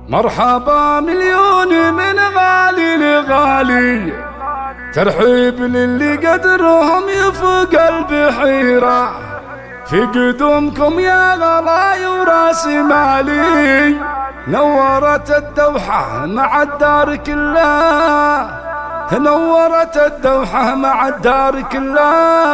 مرحبا مليون من غالي لغالي، ترحيب للي قدرهم يفوق البحيرة، في قدومكم يا غلاي وراس مالي، نورت الدوحة مع الدار كلها، نورت الدوحة مع الدار كلها.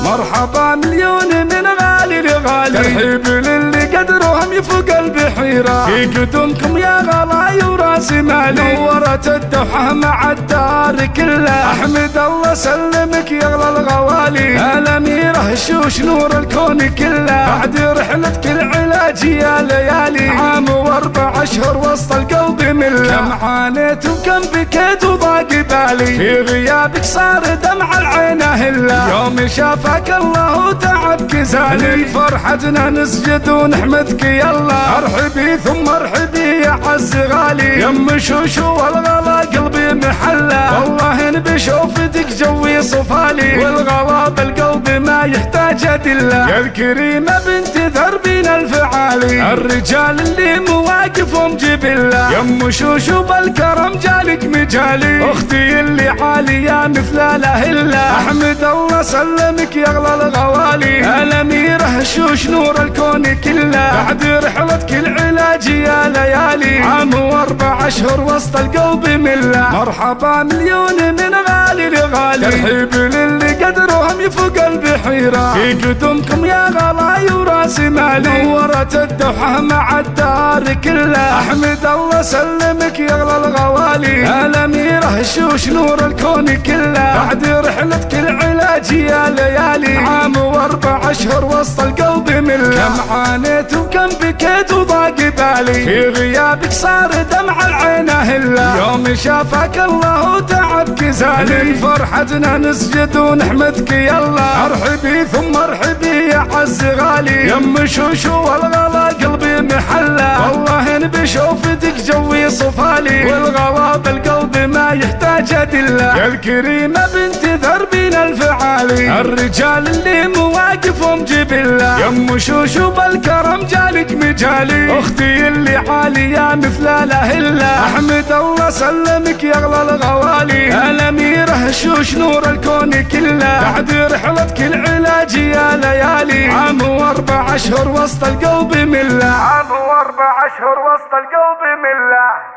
مرحبا مليون من غالي لغالي، ترحيب للي قدرهم يفوق البحيرة، في قدومكم يا غلاي وراس مالي، نورت الدوحة مع الدار كلها. احمد الله سلمك يا اغلى الغوالي، الاميرة الشوش نور الكون كله، بعد رحلتك العلاج يا ليالي، عام و4 أشهر وسط القلب مله، كم عانيت وكم بكيت وضاق بالي، في غيابك صار دمع العين هله، يوم شافك الله تعبك زالي، فرحتنا نسجد ونحمدك يلا، ارحبي ثم ارحبي يا عز غالي، يم شوشو والغلا قلبي محله، والله ان بشوفتك جوي صفالي، والغلا بالقلب ما يحتاج ادله، يا الكريمه بنت ذربين الفعالي، الرجال اللي مواقفهم جبله، يم شوشو بالكرم جالك مجالي، اختي اللي عاليه مثل الاهله، احمد الله سلمك يا اغلى الغوالي، الاميره الشوش نور الكون كله، بعد رحلتك العلاج يا ليالي، عام و4 أشهر وسط القلب مله. مرحبا مليون من غالي لغالي، ترحيب للي قدرهم يفوق البحيره، في قدومكم يا غلاي وراس مالي، نورت الدوحه مع الدار كلها. احمد الله سلمك يا اغلى الغوالي، الاميره الشوش نور الكون كله، بعد رحلتك العلاج يا ليالي، عام و4 أشهر وسط القلب مله، كم عانيت وكم بكيت وضاق بالي، في غيابك صار دمع العين هله، يوم شافك الله تعبك زالي، فرحتنا نسجد ونحمدك يلا، ارحبي ثم ارحبي يا عز غالي، يم شوشو والغلا قلبي محله، والله ان بشوفتك جوي صفالي، والغلا بالقلب ما يحتاج ادله، يا الكريمه بنت ذربين الفعالي، الرجال اللي مواقفهم جبله، يم شوشو بالكرم جالك مجالي، اختي اللي عاليه مثل الاهله، احمد الله سلمك يا اغلى الغوالي، الاميره الشوش نور الكون كله، بعد رحلتك العلاج يا ليالي، عام و4 أشهر وسط القلب مله، عام و4 أشهر وسط القلب مله.